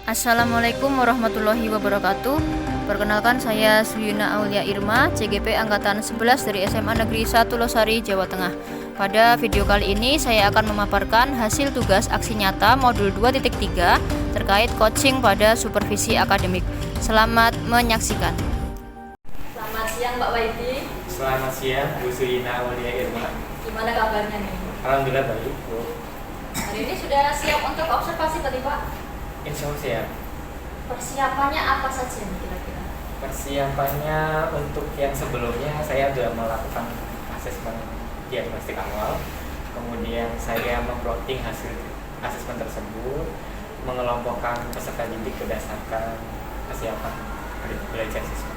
Assalamualaikum warahmatullahi wabarakatuh. Perkenalkan, saya Suyuna Aulia Irma, CGP Angkatan 11 dari SMA Negeri 1 Losari, Jawa Tengah. Pada video kali ini saya akan memaparkan hasil tugas aksi nyata modul 2.3 terkait coaching pada supervisi akademik. Selamat menyaksikan. Selamat siang Pak Waidi. Selamat siang Bu Suyuna Aulia Irma. Gimana kabarnya nih? Alhamdulillah baik Bu. Hari ini sudah siap untuk observasi tadi Pak? Insya Allah siap. Persiapannya apa saja nih kira-kira? Persiapannya untuk yang sebelumnya saya sudah melakukan asesmen diagnostik awal. Kemudian saya memplotting hasil asesmen tersebut, mengelompokkan peserta didik berdasarkan kesiapan belajar siswa.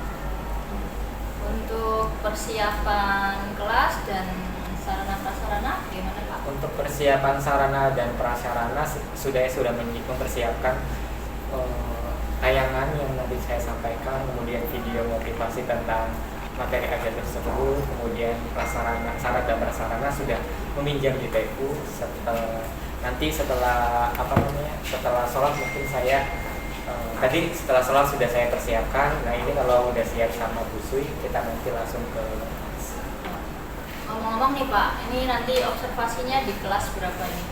Untuk persiapan kelas dan sarana prasarana gimana Pak? Untuk persiapan sarana dan prasarana sudah mempersiapkan tayangan yang nanti saya sampaikan, kemudian video motivasi tentang materi ajar tersebut, kemudian prasarana, syarat dan prasarana sudah meminjam di TU. Setelah sholat mungkin saya tadi setelah sholat sudah saya persiapkan. Nah ini kalau udah siap sama Bu Sui, kita nanti langsung ke. Ngomong-ngomong nih Pak, ini nanti observasinya di kelas berapa ini?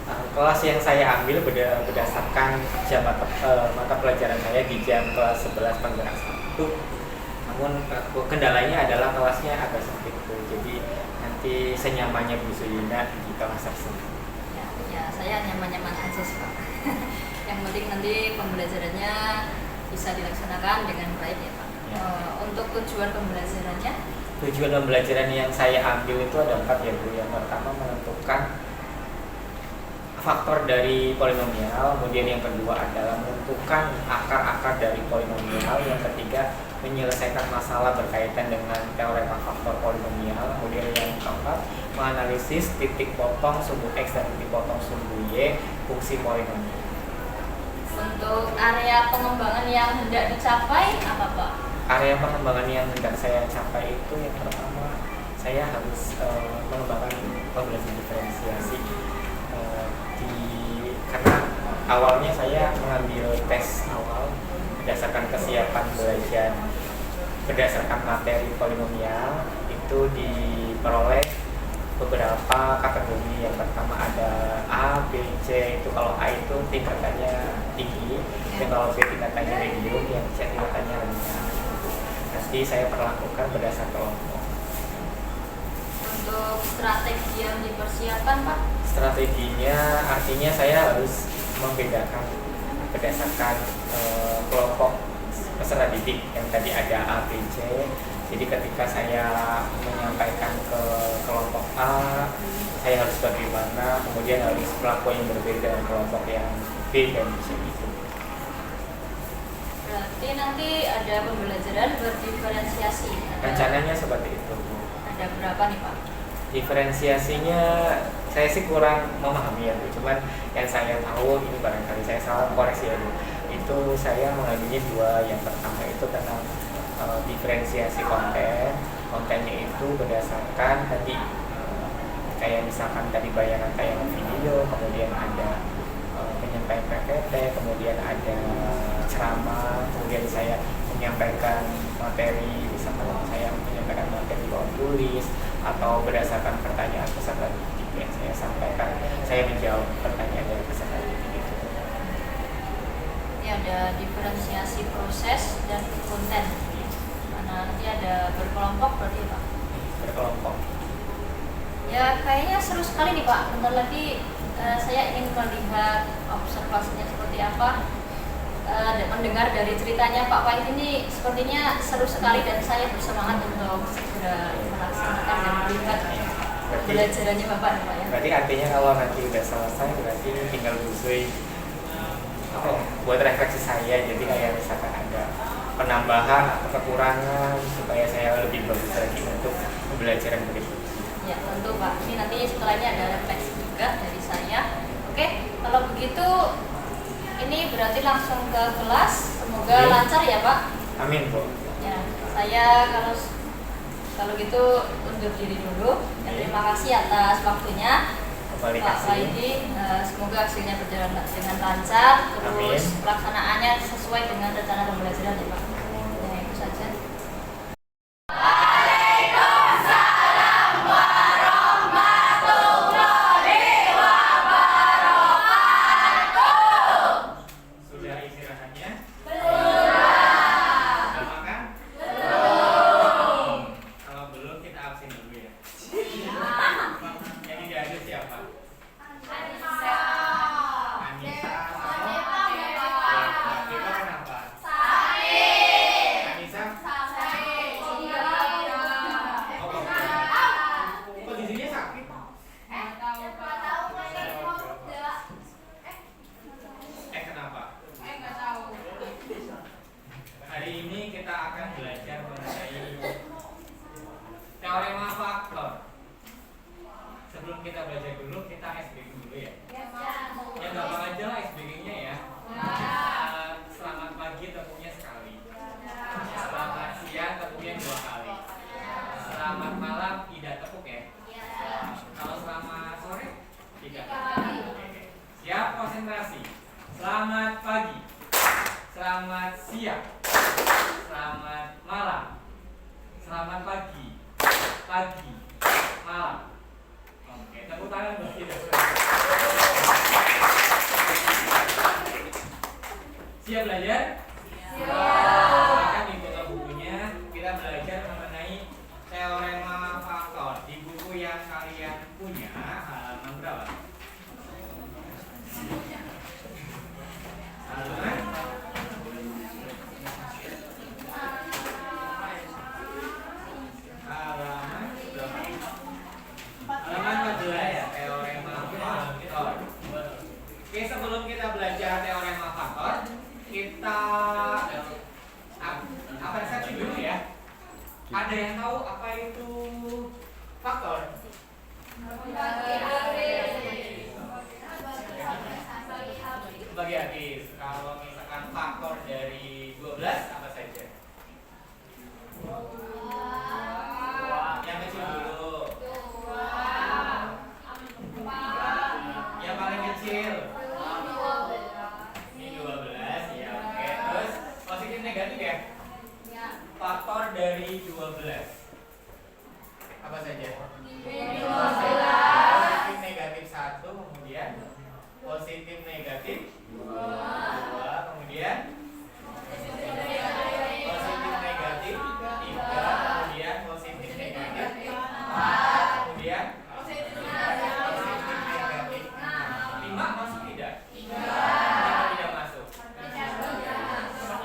Kelas yang saya ambil berdasarkan jam mata pelajaran saya di jam kelas 11 penggerak 1. Namun kendalanya adalah kelasnya agak sempit Bu. Jadi nanti senyamannya Bu Suyuna di kelas tersebut. Ya saya nyaman-nyaman aja sih Pak. Yang penting nanti pembelajarannya bisa dilaksanakan dengan baik ya Pak. Ya. Untuk tujuan pembelajarannya? Tujuan pembelajaran yang saya ambil itu ada 4 ya Bu. Yang pertama menentukan faktor dari polinomial, kemudian yang kedua adalah menentukan akar-akar dari polinomial, yang ketiga menyelesaikan masalah berkaitan dengan teorema faktor polinomial, kemudian yang keempat menganalisis titik potong sumbu X dan titik potong sumbu Y fungsi polinomial. Untuk area pengembangan yang hendak dicapai apa Pak? Area pengembangan yang hendak saya capai itu yang pertama saya harus mengembangkan pembelajaran diferensiasi karena awalnya saya mengambil tes awal berdasarkan kesiapan belajar berdasarkan materi polinomial itu diperoleh beberapa kategori. Yang pertama ada A, B, C. Itu kalau A itu tingkatannya tinggi, dan kalau B tingkatannya medium, yang C tingkatannya rendah. Nanti saya perlakukan berdasarkan kelompok. Untuk strategi yang dipersiapkan Pak? Strateginya artinya saya harus membedakan berdasarkan kelompok peserta didik yang tadi ada A, B, C. Jadi ketika saya menyampaikan ke kelompok A, saya harus bagaimana, kemudian harus perlakuan yang berbeda dengan kelompok yang B dan C itu. Berarti nanti ada pembelajaran berdiferensiasi. Rencananya seperti itu. Ada berapa nih Pak? Diferensiasinya saya sih kurang memahami ya Bu. Cuman yang saya tahu, ini barangkali saya salah, koreksi ya Bu. Itu saya mengambilnya 2. Yang pertama itu tentang diferensiasi konten. Kontennya itu berdasarkan tadi kayak misalkan tadi bayangan tayangan video, kemudian ada penyampaian PPT, kemudian ada ceramah, kemudian saya menyampaikan materi, misalkan saya menyampaikan materi bawah tulis atau berdasarkan pertanyaan peserta didik yang saya sampaikan, saya menjawab pertanyaan dari peserta didik itu. Ini ada diferensiasi proses dan konten. Mana nanti ada berkelompok berarti Pak? Berkelompok. Ya kayaknya seru sekali nih Pak. Bentar lagi saya ingin melihat observasinya seperti apa. Mendengar dari ceritanya Pak Wahid ini sepertinya seru sekali dan saya bersemangat untuk segera melaksanakan dan melihat pembelajarannya Bapak nih Pak ya. Berarti artinya kalau nanti udah selesai berarti tinggal busui buat refleksi saya. Jadi kayak misalkan ada penambahan atau kekurangan supaya saya lebih bagus lagi untuk pembelajaran berikutnya. Ya tentu Pak. Ini nanti setelah ini ada refleksi juga dari saya. Oke, kalau begitu ini berarti langsung ke kelas. Semoga lancar ya Pak. Amin Bu. Ya, saya kalau gitu undur diri dulu. Ya, terima kasih atas waktunya. Balik Pak kasih. Faidi. Semoga hasilnya berjalan dengan lancar, terus Amin. pelaksanaannya sesuai dengan rencana pembelajaran ya Pak. Ya, itu saja. Sudah istirahatnya? Sudah makan? Kalau belum kita absen dulu ya. Yang tidak ada siapa? Anissa. Dewa kenapa? Anissa? Kok di sini sakit? Kenapa? Hari ini kita akan belajar mengenai teorema faktor. Sebelum kita belajar dulu, kita SBG dulu ya. Ya gampang aja lah SBG-nya ya. Selamat pagi tepungnya sekali. Selamat siang tepungnya 2 kali. Selamat malam tidak tepuk ya. Kalau selamat sore 3 kali. Oke. Siap, konsentrasi. Selamat pagi. Selamat siang. Selamat malam. Selamat pagi. Pagi. Malam. Oke, tepuk tangan buat kita. Siap belajar? Silakan dibuka bukunya. Kita belajar mengenai teorema faktor di buku yang kalian punya, halaman berapa? Halaman berapa? Halaman 14 ya, teorema faktor. Oke, sebelum kita belajar teorema faktor, kita apresiasi dulu ya. Ada yang tahu apa itu faktor? Bagi habis. Kalau misalkan faktor dari 12 apa saja? Yang kecil dulu. Yang paling kecil. Ini 12 ya. Oke. Terus positif negatif ya? Faktor dari 12 apa saja? Positif negatif 1, kemudian positif negatif 2, kemudian positif negatif 3, kemudian positif negatif 4, kemudian positif negatif 5. Masuk tidak? Kenapa tidak masuk?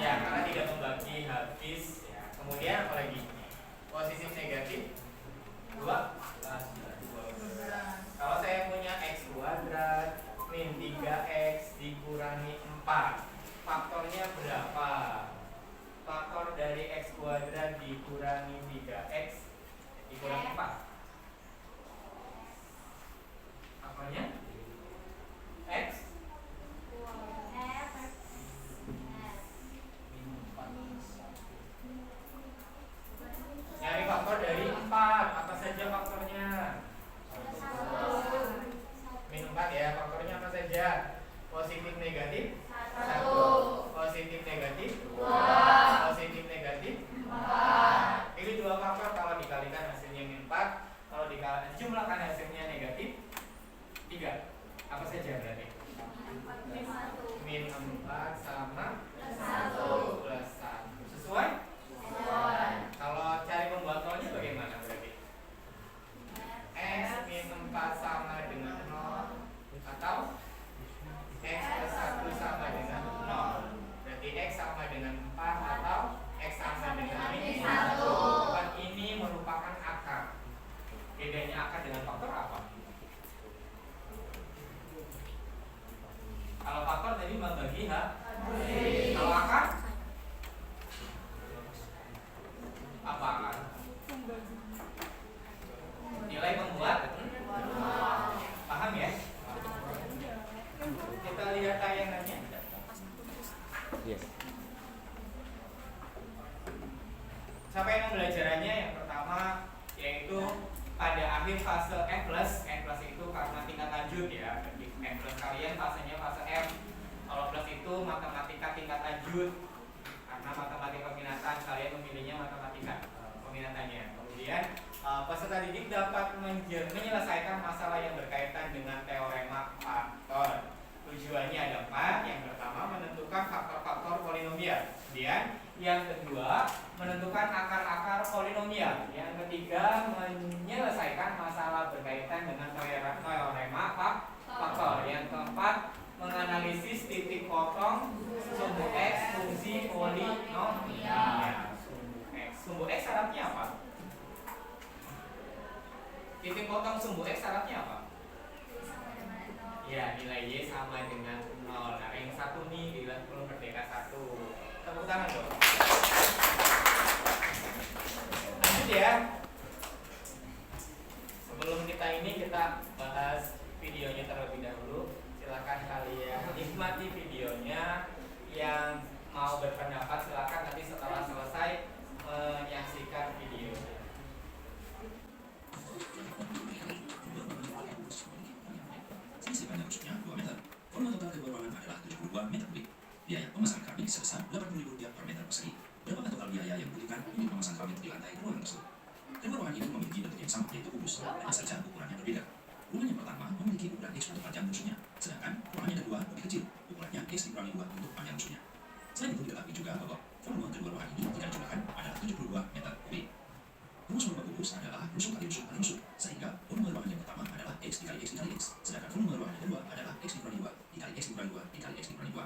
Ya, karena tidak membagi habis ya. Kemudian apa lagi? Positif negatif 2. Kalau saya punya x kuadrat min 3x dikurangi 4, faktornya berapa? Faktor dari x kuadrat dikurangi 3x dikurangi 4. Faktornya x nyari faktor dari 4. Apa saja faktornya? Min 4 ya. Faktornya apa saja? Positif negatif 1, positif negatif 2, positif negatif 4. Ini 2 faktor. Kalau dikalikan hasilnya min 4, kalau dijumlahkan hasilnya negatif 3. Apa saja berarti? Min 4 sama 1 plus 1. Sesuai? Kalau cari pembuat nolnya bagaimana berarti? X min 4 sama dengan 0 atau X plus 1 sama dengan 0. Berarti X sama dengan 4 atau X sama dengan min 1. Bukan, ini merupakan akar. Bedanya akar dengan faktor apa? Kalau faktor tadi membagi habis. Kalau akar? Apa akar? Nilai pembuat? Paham ya? Kita lihat tayangannya. Yes. Siapa yang pembelajarannya? Yang pertama yaitu pada akhir fase N plus itu karena tingkat lanjut lanjut ya. Berarti M plus kalian fasenya fase M. Kalau plus itu matematika tingkat lanjut. Karena matematika peminatan kalian memilihnya matematika peminatannya. Kemudian peserta didik dapat menyelesaikan masalah yang berkaitan dengan teorema faktor. Tujuannya ada 4. Yang pertama menentukan faktor-faktor polinomial. Kemudian yang kedua menentukan akar-akar polinomial. Yang ketiga menyelesaikan masalah berkaitan dengan teorema faktor. Yang keempat menganalisis titik potong sumbu X fungsi polinomial. Sumbu X syaratnya apa? Titik potong sumbu X syaratnya apa? Ya, nilai Y sama dengan 0. Nah, yang satu nih di Kurikulum Merdeka 1. Tepuk tangan dong. Lanjut ya. Sebelum kita bahas videonya terlebih dahulu, silakan kalian nikmati videonya. Yang mau berpendapat silakan nanti setelah selesai menyaksikan videonya. Sebanyak rusuknya 2 meter. Volume total kedua ruangan adalah 72 meter kubik. Biaya pemasangan keramik sebesar Rp80.000 per meter persegi. Berapakah total biaya yang dibutuhkan untuk memasang keramik di lantai ruangan tersebut? Kedua ruangan ini memiliki bentuk yang sama, yaitu kubus, hanya saja ukurannya berbeda. Ruangan yang pertama memiliki ukuran X untuk panjang rusuknya, sedangkan ruangan yang kedua lebih kecil, ukurannya X dikurangi 2 untuk panjang rusuknya. Selain itu diketahui juga bahwa volume kedua ruangan ini jika dijumlahkan adalah 72 meter kubik. Rumus volume kubus adalah rusuk kali rusuk kali rusuk, sehingga volume ruangan yang pertama adalah X dikali X dikali X, sedangkan volume ruangan yang kedua adalah X dikurangi 2 dikali X dikurangi 2 dikali X dikurangi 2.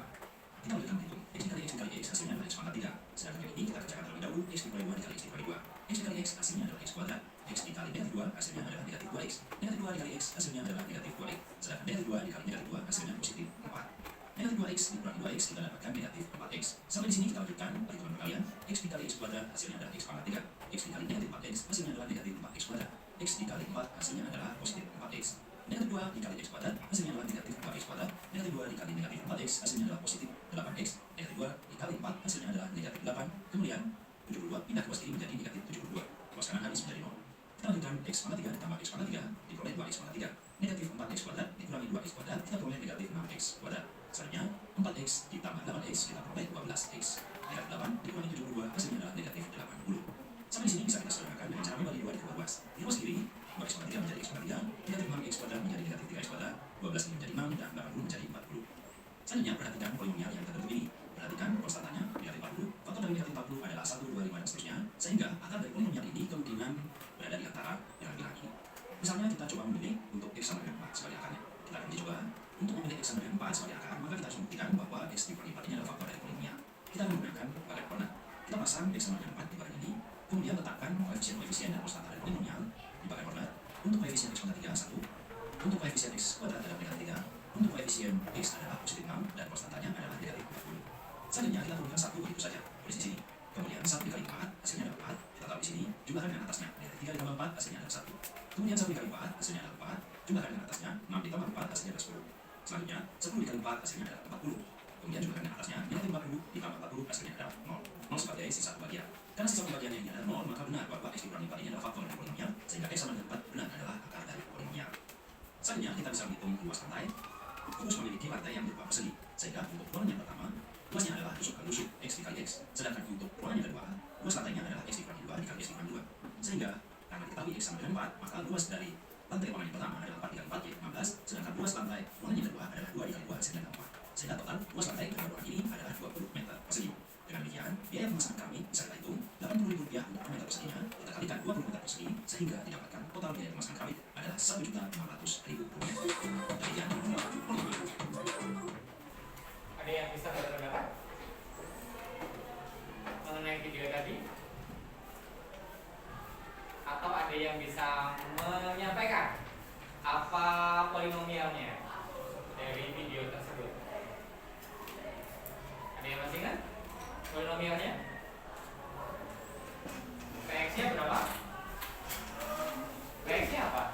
Kita boleh menghitung X dikali X dikali X hasilnya adalah X pangkat 3, sedangkan yang ini kita kerjakan terlebih dahulu. X dikurangi 2 dikali X dikurangi 2. X dikali X hasilnya adalah X kuadrat. X dikali negatif 2 hasilnya adalah negatif 2X. Negatif 2 dikali X hasilnya adalah negatif 2X, sedangkan negatif 2 dikali negatif 2 hasilnya positif 4. Negatif 2X dikurangi 2X kita dapatkan negatif 4X. Sampai di sini kita lanjutkan perhitungan perkalian. X dikali X kuadrat hasilnya adalah X pangkat 3. X dikali negatif 4X hasilnya adalah negatif 4X kuadrat. X dikali 4 hasilnya adalah positif 4X. Negatif 2 dikali X kuadrat hasilnya adalah negatif 4X kuadrat. Negatif 2 dikali negatif 4X hasilnya adalah positif 8X. Negatif 2 dikali 4 hasilnya adalah negatif 8. Kemudian 72 pindah ke bawah kiri menjadi negatif 72. Bawah kanan habis menjadi 0. Kita lanjutkan X pangkat 3 ditambah X pangkat 3 diperoleh 2X pangkat 3. Negatif 4X kuadrat dikurangi 2X kuadrat kita peroleh negatif 6X kuadrat. Selanjutnya 4X ditambah 8X kita peroleh 12X. Negatif 8 dikurangi 72 hasilnya adalah negatif 80. Sampai di sini bisa kita sederhanakan dengan cara membagi 2 dikali ruas. Di ruas kiri 2X pangkat 3 menjadi X pangkat 3, negatif 6X kuadrat menjadi negatif 3X kuadrat, 12 ini menjadi 6 dan 80 menjadi 40. Selanjutnya perhatikan polinomial yang tertentu ini. Perhatikan konstantanya negatif 40, faktor dari negatif 40 adalah 1, 2, 5 dan seterusnya, sehingga akar dari polinomial ini kemungkinan berada di antara yang bilang ini. Misalnya kita coba memilih untuk X sama dengan 4 sebagai akarnya. Kita akan coba untuk memilih X sama dengan 4 sebagai akar, maka kita harus membuktikan bahwa X dikurangi 4 ini adalah faktor dari polinomial. Kita menggunakan bagan koordinat. Kita pasang X sama dengan 4 di bagan ini, kemudian letakkan koefisien dan konstanta dari polinomial di bagan koordinat. Untuk koefisien X pangkat 3 1, untuk koefisien X kuadrat adalah negatif 3, untuk koefisien X adalah positif 6 dan konstantanya adalah negatif 40. Selanjutnya kita turunkan 1 begitu saja, tulis di sini. Kemudian 1 dikali 4 hasilnya adalah 4, kita taruh di sini, jumlahkan dengan atasnya. Negatif 3 ditambah 4 hasilnya adalah 1. Kemudian 1 dikali 4 hasilnya adalah 4, jumlahkan dengan atasnya, 6 ditambah 4 hasilnya adalah 10. Selanjutnya 10 dikali 4 hasilnya adalah 40. Kemudian jumlahkan dengan atasnya, negatif 40 ditambah 40 hasilnya adalah 0. 0 sebagai sisa pembagian. Karena sisa pembagiannya ini adalah 0, maka benar bahwa X dikurangi 4 ini adalah faktor dari polinomial, sehingga X sama dengan 4 benar adalah akar dari polinomial. Selanjutnya kita bisa menghitung luas lantai. Kubus memiliki lantai yang berupa persegi, sehingga untuk ruangan yang pertama luasnya adalah rusuk kali rusuk X dikali X, sedangkan untuk ruangan yang kedua luas lantainya adalah X dikurangi 2 dikali X dikurangi 2. Sehingga karena diketahui X sama dengan 4, maka luas dari lantai ruangan yang pertama adalah 4 dikali 4 yaitu 16, sedangkan luas lantai ruangan yang kedua adalah 2 dikali 2 hasilnya adalah 4. Sehingga total luas lantai kedua ruangan ini adalah 20 meter persegi. Dengan demikian, biaya pemasangan kami bisa kita hitung Rp80.000 untuk per meter perseginya, kita kalikan 20 meter persegi, sehingga didapatkan total biaya pemasangan kami adalah Rp1.500.000. Demikian, Ada yang bisa berpendapat mengenai video tadi? Atau ada yang bisa menyampaikan apa polinomialnya dari video tersebut? Ada yang masih ingat polinomialnya? PX-nya berapa? PX-nya apa?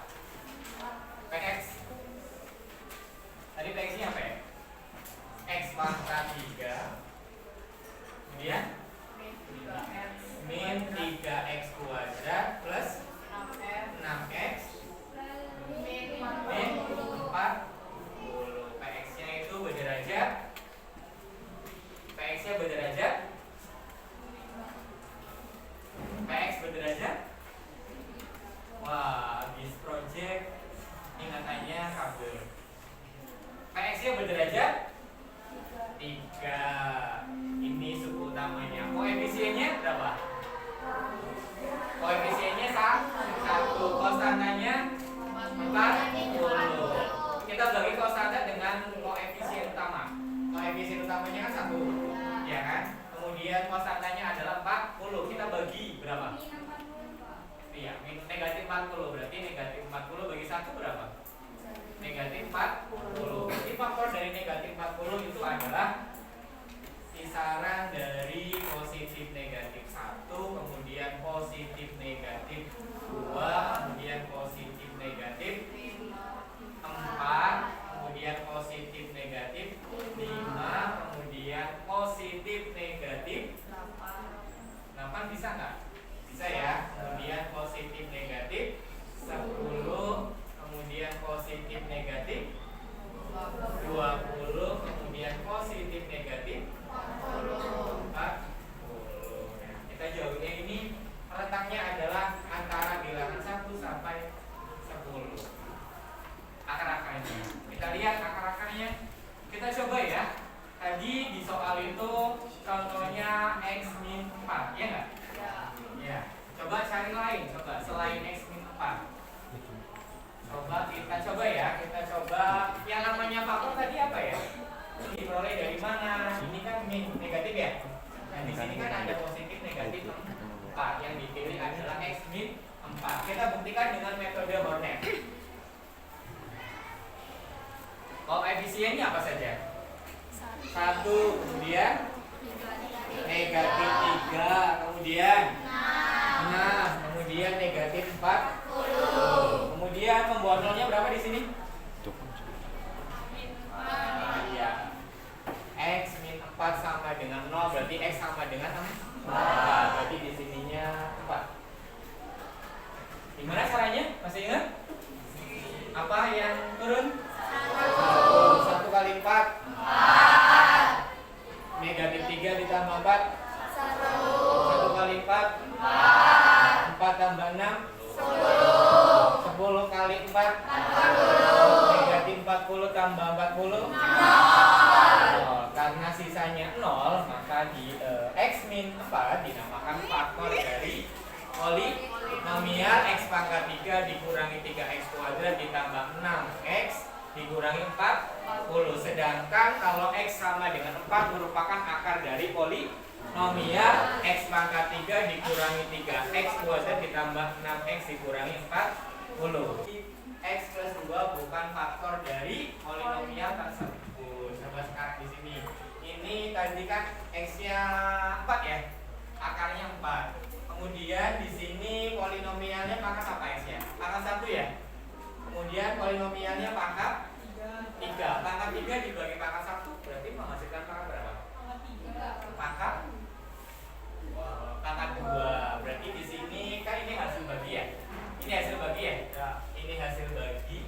PX. Tadi PX-nya apa ya? X pangkat 3 kemudian min 3X kuadrat plus 6X min 4 PX-nya berderajat, PX berderajat. Wah, habis project ingatannya kabel. PX-nya berderajat 3. Ini suku utamanya. Koefisiennya berapa? Koefisiennya 1. Konstantanya 40. Kita bagi konstanta dengan koefisien utama. Koefisien utamanya kan 1, ya kan? Kemudian konstantanya adalah 40. Kita bagi berapa? Iya, negatif 40. Berarti negatif 40 bagi 1 berapa? Negatif 40. Jadi faktor dari negatif 40 itu adalah kisaran dari positif negatif 1, kemudian positif negatif 2, kemudian positif negatif 4, kemudian positif negatif 5, kemudian positif negatif 8. Bisa nggak? Bisa ya. Kemudian positif negatif 10, kemudian positif negatif 20, kemudian positif negatif 40. Nah, kita jauhnya ini letaknya adalah antara bilangan 1 sampai 10. Akar-akarnya. Kita lihat akar-akarnya. Kita coba ya. Tadi di soal itu contohnya x min 4, ya nggak? Ya. Coba cari lain, coba selain x min 4. Coba kita coba ya, kita coba yang namanya faktor tadi apa ya? Diperoleh dari mana? Ini kan min negatif ya. Nah di sini kan ada positif negatif 4. Yang dipilih adalah x min 4. Kita buktikan dengan metode Hornet. Koefisiennya apa saja? 1, kemudian negatif 3, kemudian 6, kemudian negatif 40. Kemudian membuat nolnya berapa di sini? Iya. X min 4 sama dengan 0, berarti X sama dengan 4. Berarti di sininya 4. Gimana caranya? Masih ingat? Apa yang turun? 1 kali 4 negatif 3 ditambah 4 1 kali 4 4 tambah 6 10 kali 4 negatif 40 tambah 40 karena sisanya 0, maka di x min 4 dinamakan faktor dari polinomial x pangkat 3 dikurangi 3x kuadrat ditambah 6x dikurangi 40. Sedangkan kalau x sama dengan 4 merupakan akar dari polinomial x pangkat 3 dikurangi 3x kuadrat ditambah 6x dikurangi 40. X plus 2 bukan faktor dari polinomial tersebut. Coba sekarang di sini. Ini tadi kan x-nya 4 ya. Akarnya 4. Kemudian di sini polinomialnya pangkat apa x-nya? Pangkat 1 ya. Kemudian polinomialnya pangkat 3. Pangkat 3 dibagi pangkat 1 berarti menghasilkan pangkat berapa? Pangkat 2. Berarti di sini kan ini hasil bagi ya. Ini hasil bagi ya. Ini hasil bagi.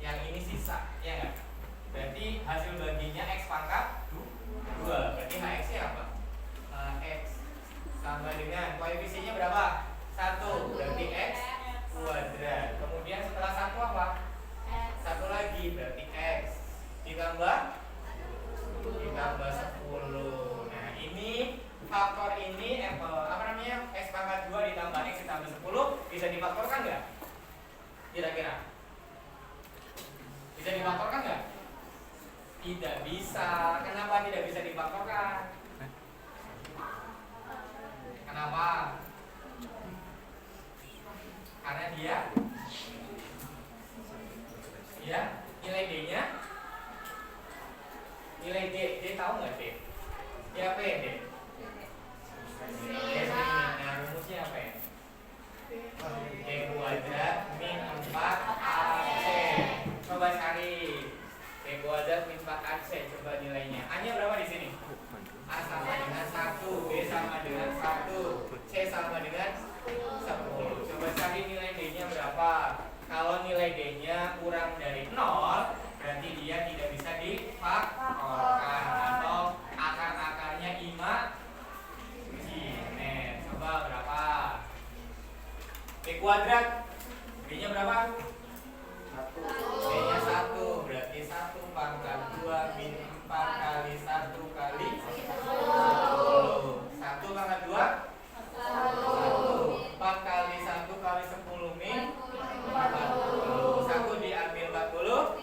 Yang ini sisa, ya enggak? Berarti hasil baginya x pangkat 2. Berarti hx-nya apa? X sama dengan koefisiennya berapa? 1. Berarti x kuadrat. Kemudian setelah 1 apa? 1 lagi berarti x ditambah 10. Nah ini faktor ini apa namanya x pangkat 2 ditambah x ditambah 10 bisa difaktorkan nggak? Kira-kira bisa difaktorkan nggak? Tidak bisa. Kenapa tidak bisa difaktorkan? Kenapa? Karena dia nilai D-nya nilai D tahu nggak D? D apa ya D? Nah rumusnya apa ya? D kuadrat min 4AC. Coba cari D kuadrat min 4AC. Coba nilainya. A-nya berapa di sini? A sama dengan 1, B sama dengan 1, C sama dengan 10. Coba cari nilai D-nya berapa? Kalau nilai D-nya kurang dari 0, berarti dia tidak bisa difaktorkan atau akar-akarnya kuadrat. B-nya berapa? 1. B-nya 1. Berarti 1 pangkat 2 min 4 kali 1 kali 10. 1 pangkat 2? 1. 4 kali 1 kali 10 min 40. 1 diambil 40.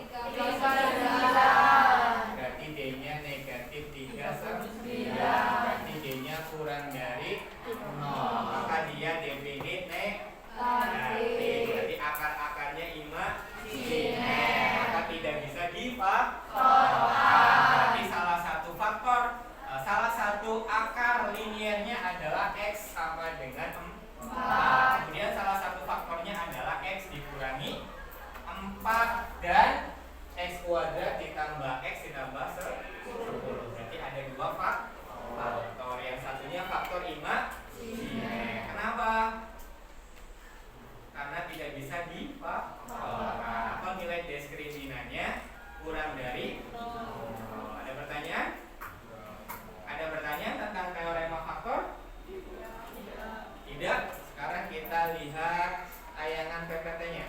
Berarti D-nya negatif 39. Berarti D-nya kurang dari 0. Maka dia definit negatif. Berarti akar-akarnya imajiner. Maka tidak bisa difaktorkan. Berarti salah satu akar liniernya adalah X sama dengan 4. Kemudian salah satu faktornya adalah X dikurangi 4 dan X kuadrat ditambah X ditambah 10. Berarti ada 2 faktor. Yang satunya faktor imajiner. Kenapa? Karena tidak bisa difaktorkan. Apa nilai diskriminannya? Kurang dari 0. Ada pertanyaan? Ada pertanyaan tentang teorema faktor? Tidak. Sekarang kita lihat tayangan PPT-nya.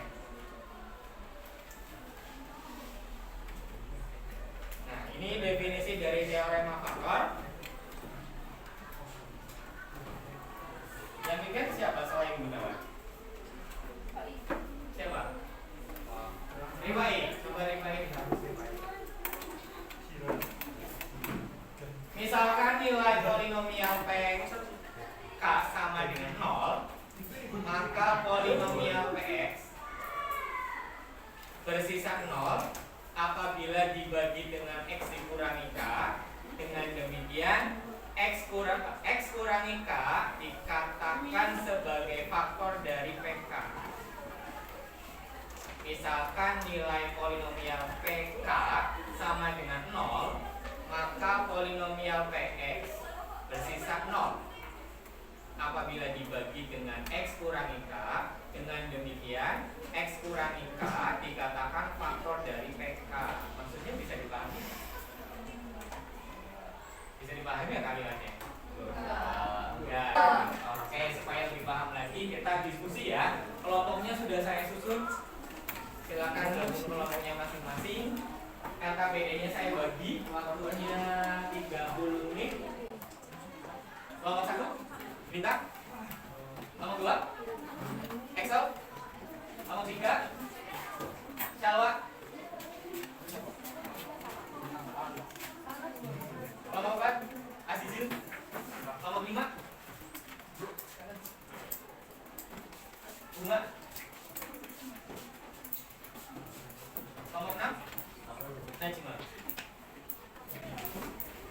Nah, ini definisi dari teorema faktor. Yang bikin siapa selain Gunawan? Siapa? Rifai. Coba Rifai. Misalkan nilai polinomial PK sama dengan 0, maka polinomial PX bersisa 0 apabila dibagi dengan X dikurangi K. Dengan demikian X kurangi K dikatakan sebagai faktor dari PK. Misalkan nilai polinomial PK sama dengan 0, maka polinomial PX bersisa 0 apabila dibagi dengan X kurangi K. Dengan demikian X kurangi K dikatakan faktor dari PK. Maksudnya bisa dipahami? Bisa dipahami ya kalimatnya? Ya. Oke, supaya lebih paham lagi kita diskusi ya. Kelompoknya sudah saya susun. Silakan gabung kelompoknya masing-masing. LKPD-nya saya bagi, waktunya 30 menit. Kelompok 1, bintang. Kelompok 2, Excel. Kelompok 3, Shalwa. Kelompok 4, Azizil. Kelompok 5, Bunga. Kelompok 6, Najma.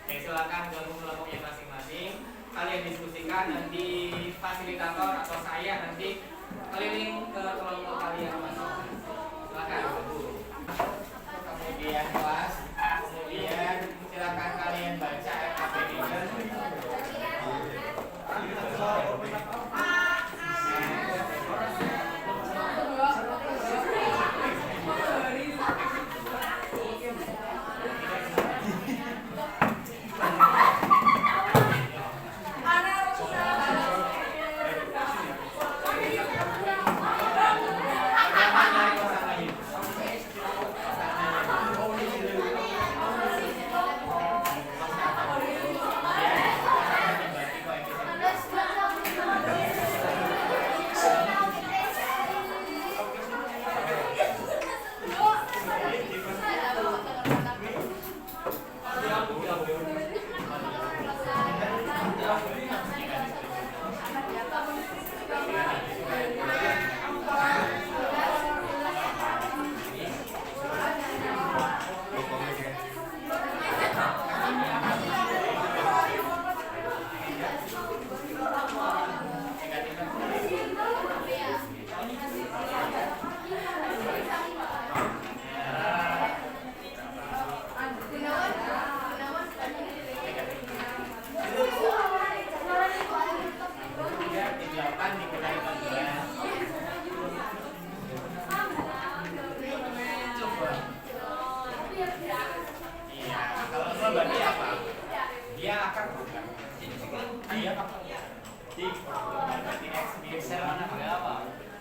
Oke, silakan gabung kelompoknya masing-masing. Kalian diskusikan, nanti fasilitator atau saya nanti keliling ke kelompok kalian masing-masing. Silakan gabung. Kemudian kelas, kemudian silakan kalian baca LKPD-nya.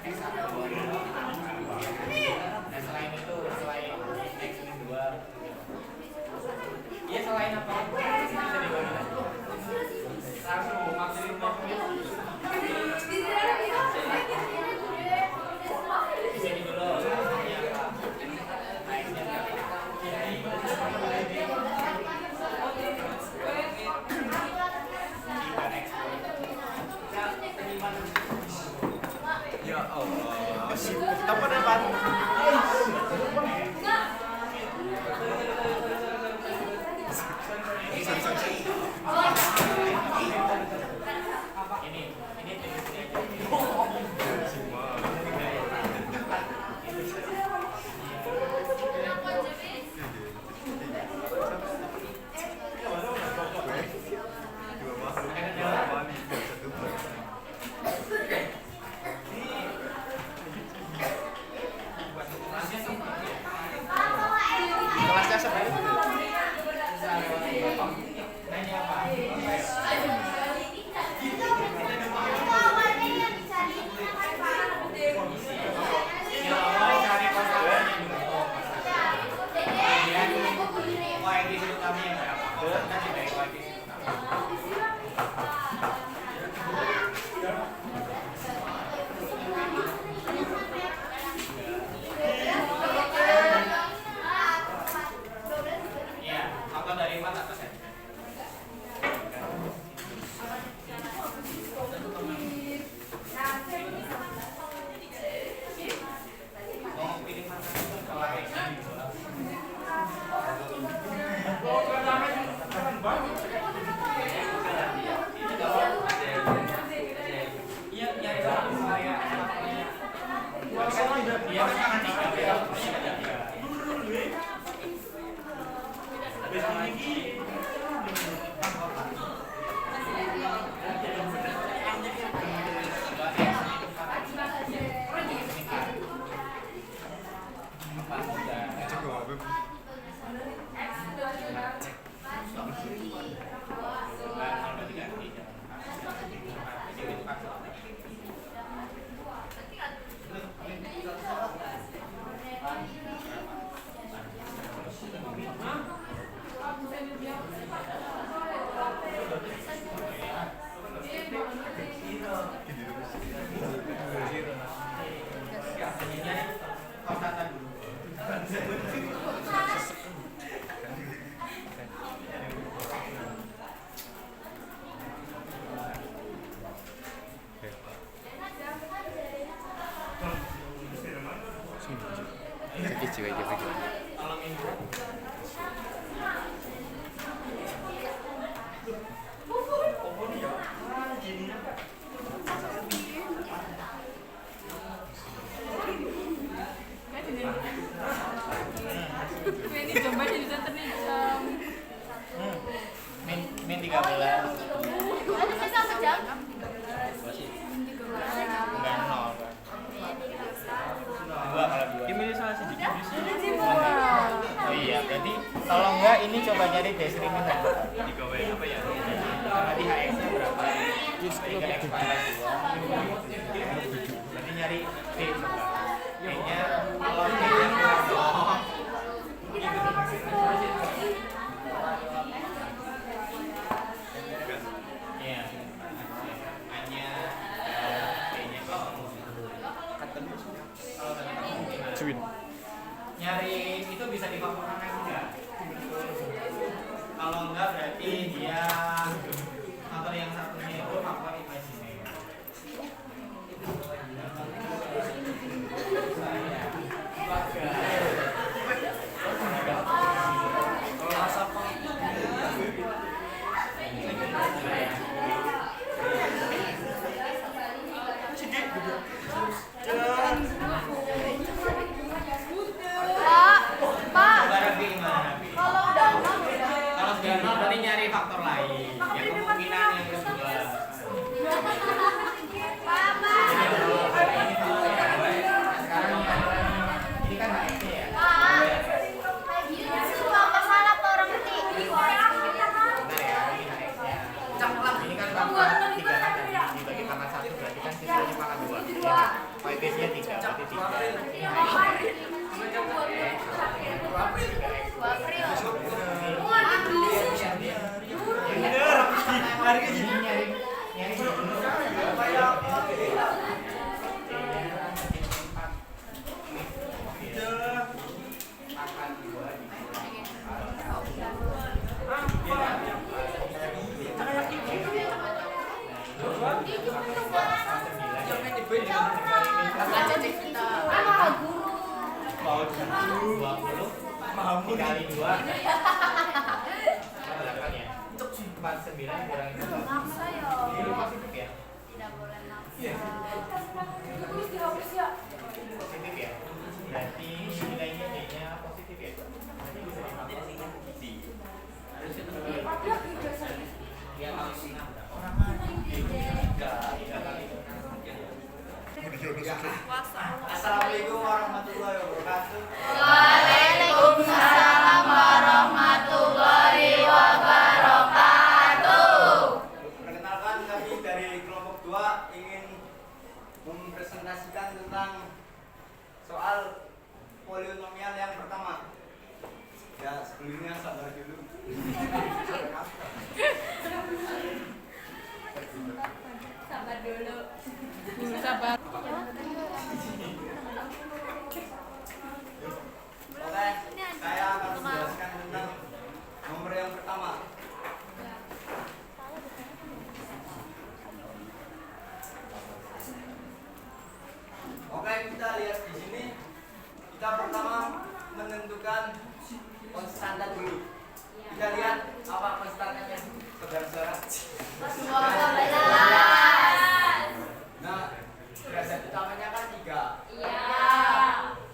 X1 2. Nah selain itu, selain X2, iya selain apa? Bisa dibagi. Langsung maksimal 50. Di sini dulu. Ya Allah, sibuk apa dapat? Kelasnya sebenarnya Nanya apa? Cari pasangannya dulu. Kemudian koefisien utama yang berapa? Nanti dari koefisien utama. Iya, atau dari 4 atau saya? Oh, pilih mana? Kalau X iya, nyari satu supaya dia kan tangan 3 ya. Kalau minggu Ini coba jadi center nih jam. min 13 Ada saya sama jam. enggak 0 kan 2 kalau 2 Ini salah sedikit. oh iya berarti kalau enggak ini coba nyari diskriminan Digawe apa ya? berarti HX nya berapa 3 X pangkat 2 berarti nyari D coba D nya kalau D nya iya hanya D-nya Cuin. nyari itu bisa difaktorkan juga kalau enggak berarti dia faktor yang satunya itu faktor imajiner dikali 2 8 ya. 49 kurang itu. Maksa ya. Ini positif ya? Tidak boleh maksa. Iya. Positif ya? Berarti nilainya D-nya positif ya? Berarti bisa dipakai harusnya dia kali 6 orang Assalamualaikum warahmatullahi wabarakatuh. Waalaikumsalam warahmatullahi wabarakatuh. Perkenalkan, kami dari kelompok 2 ingin mempresentasikan tentang soal polinomial yang pertama. Ya, sebelumnya sabar dulu. Sabar dulu. Sabar. Oke, saya akan menjelaskan tentang nomor yang pertama. Oke, kita lihat di sini. Kita pertama menentukan konstanta dulu. Kita lihat apa konstantanya, saudara-saudara. Nah, derajat utamanya kan 3. Iya.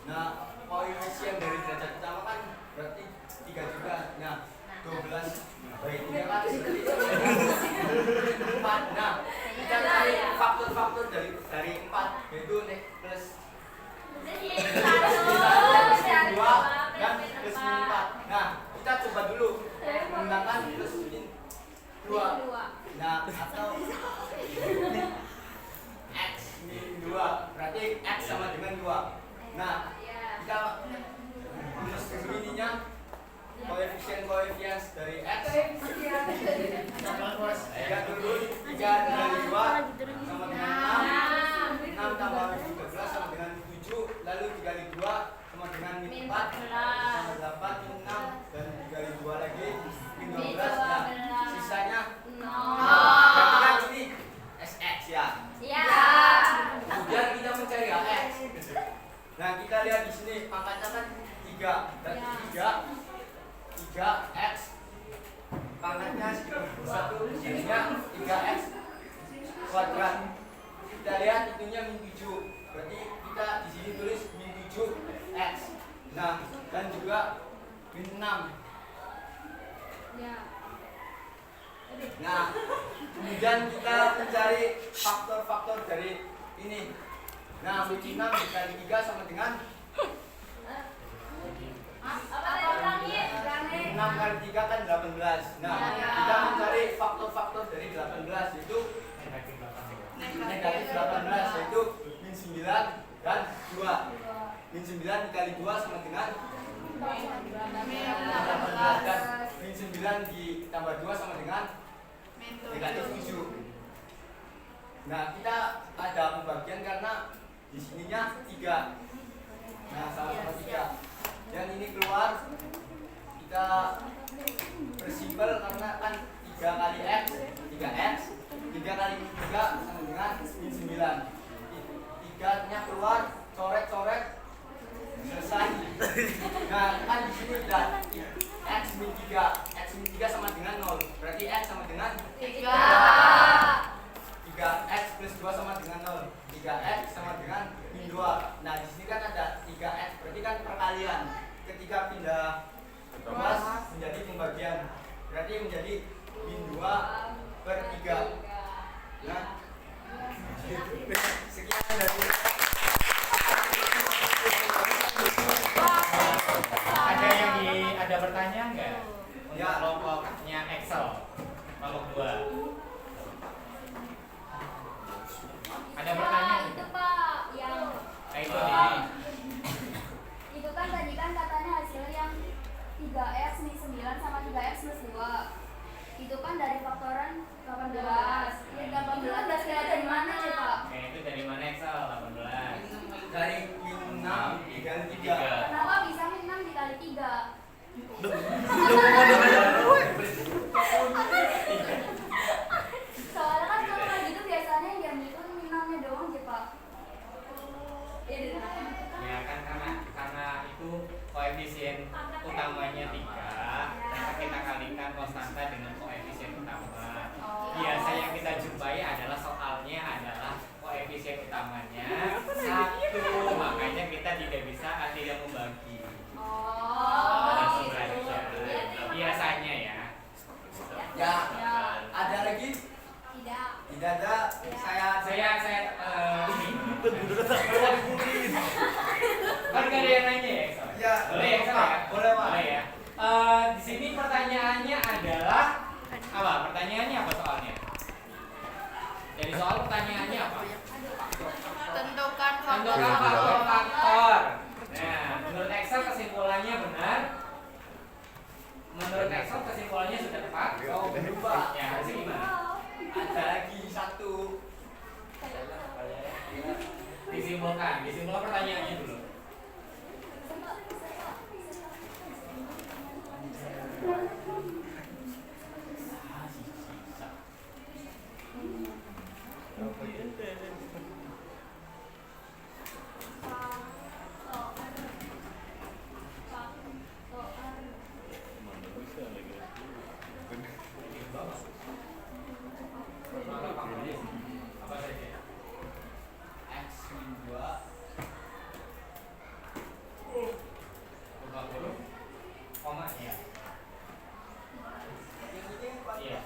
Nah, koefisien dari derajat utama kan berarti 3 juga. Nah, 12 bagi 3 kan berarti 4. Nah, kita cari faktor-faktor dari 4, yaitu plus 2 dan plus min 4. Nah, kita coba dulu menggunakan plus min 2. Nah, atau X min 2, berarti X sama dengan 2. Nah, kita rumus ininya koefisien dari X. Kita turun 3 dikali 2 sama dengan 6. 6 tambah 13 sama dengan 7. Lalu dikali 2 sama dengan min 4 sama 8 min 6 dan dikali 2 lagi min 12. Nah, sisanya 0. Berarti kan ini SX ya. Kemudian kita mencari AX. Nah, kita lihat di sini pangkatnya kan 3. Berarti 3x pangkatnya 1 jadinya 3x kuadrat. Kita lihat itunya min 7. Berarti kita di sini tulis min 7x. Nah, dan juga min 6. Nah, kemudian kita mencari faktor-faktor dari ini. Nah, min 6 dikali 3 sama dengan 6 kali 3 kan 18. Nah, kita mencari faktor-faktor dari 18 yaitu negatif 18, yaitu min 9 dan 2. Min 9 dikali 2 sama dengan 18 dan min 9 ditambah 2 sama dengan negatif 7. Nah, kita ada pembagian karena di sininya 3. Nah, sama-sama 3. Dan ini keluar, kita bersimpel karena kan 3 kali X 3x, 3 kali 3 sama dengan min 9. 3 nya keluar, coret-coret, selesai. Nah, kan di sini udah X min 3 sama dengan 0. Berarti X sama dengan 3x plus 2 sama dengan 0. 3x sama dengan min 2. Nah, di sini kan ada 3x, berarti kan perkalian. Ketika pindah ruas menjadi pembagian, berarti menjadi min 2/3. Nah, sekian dari ada pertanyaan nggak? Ya. Kelompoknya Excel kelompok 2. Ada pertanyaan? Itu Pak, yang Itu nih. itu kan tadi kan katanya hasilnya yang 3x min 9 sama 3x plus 2. Itu kan dari faktoran 18. Ya 18 hasilnya dari mana sih Pak? Oke, itu dari mana Excel 18? dari min 6 dikali 3. Kenapa bisa min 6 dikali 3? Soalnya kan kalau kayak gitu biasanya yang dihitung min 6-nya doang sih Pak. Ya kan karena itu koefisien utama soal pertanyaannya apa? Tentukan Tentukan faktor-faktor. Nah, menurut Excel kesimpulannya benar. Menurut Excel kesimpulannya sudah tepat. Oh, lupa. Ya, harusnya gimana? Ada lagi satu. Disimpulkan pertanyaannya dulu. Apa saja? X2 Buka huruf koma ya. Iya.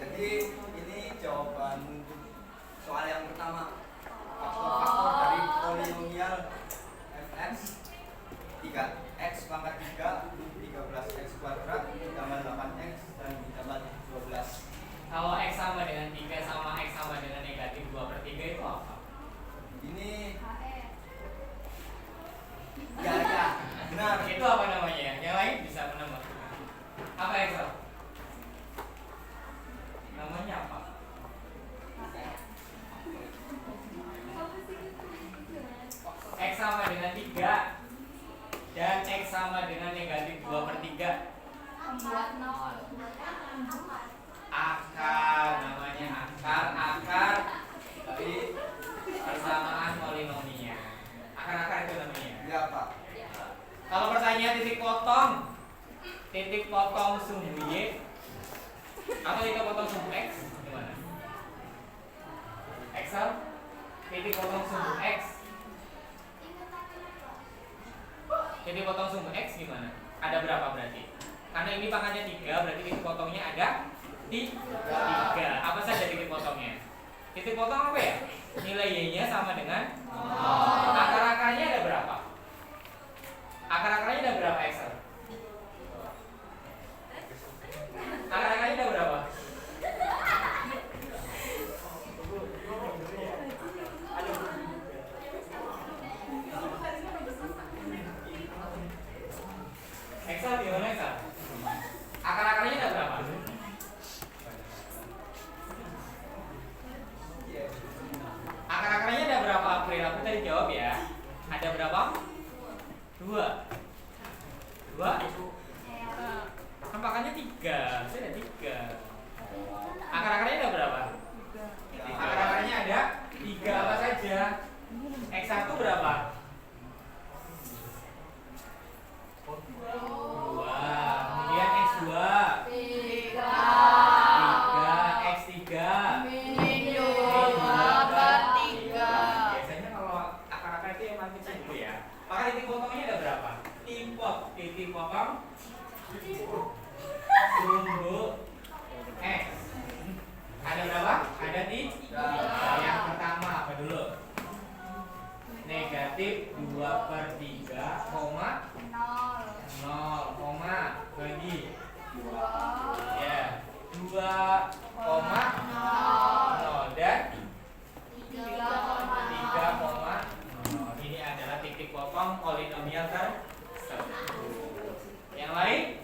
Jadi ini jawaban untuk soal yang pertama. Faktor-faktor dari polinomial fx 3x pangkat 3 13x kuadrat ditambah 8x dan ditambah 12. Kalau X sama dengan 3 sama X sama dengan negatif 2/3 itu apa? Ini ya benar. Itu apa namanya? Yang lain bisa menambah. Apa Excel? Namanya apa? X sama dengan 3 dan X sama dengan negatif 2/3. Akar, namanya akar Tapi persamaan polinomial. Akar-akar itu namanya. ya Pak. Kalau pertanyaan titik potong sumbu Y atau titik potong sumbu X gimana? Excel titik potong sumbu X, titik potong sumbu X gimana? Ada berapa berarti? Karena ini pangkatnya 3, berarti titik potongnya ada 3. Apa saja titik potongnya? Titik potong apa ya? Nilai Y-nya sama dengan akar-akarnya ada berapa? Akar-akarnya ada berapa Excel? Akar-akarnya ada berapa? Excel gimana Excel? Akar-akarnya ada berapa? Akar-akarnya ada berapa April? Aku tadi jawab ya. Ada berapa? 2. Kan pangkatnya 3. Saya ada 3. Akar-akarnya ada berapa? Akar-akarnya ada 3. Apa saja? X1 berapa? 2. Kemudian X2 3. X3 biasanya kalau akar-akar itu yang paling kecil dulu ya. Maka titik potongnya ada berapa? Titik potong sumbu X ada berapa? Ada 3. Yang pertama apa dulu? Negatif 2/3 koma 0 koma bagi 2 ya 2,0 dan 3,0. Ini adalah titik potong polinomial tersebut. Yang lain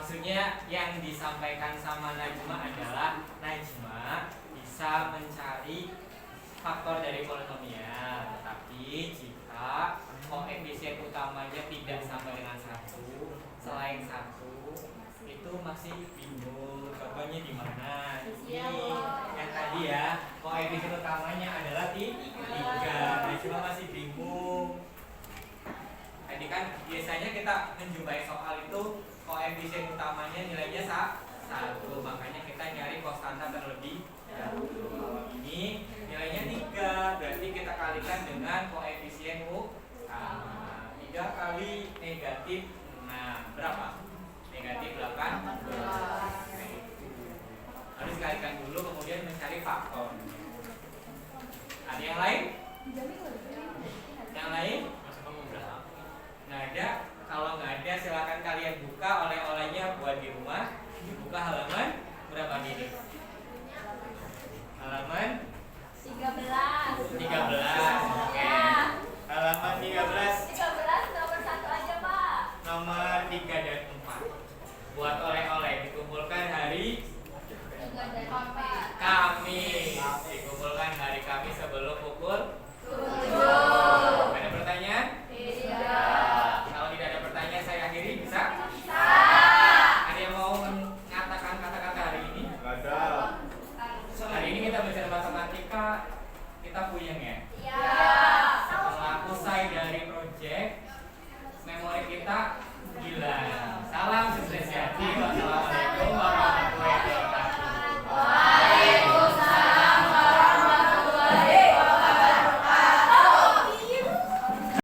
Maksudnya yang disampaikan sama Najma adalah Najma bisa mencari faktor dari polinomial, tetapi jika koefisien utamanya tidak sama dengan 1, selain 1 itu masih bingung. Contohnya di mana? Ini yang tadi ya, koefisien utamanya adalah 3. Najma masih bingung. Tadi kan biasanya kita menjumpai soal itu koefisien utamanya nilainya 1, makanya kita nyari konstanta terlebih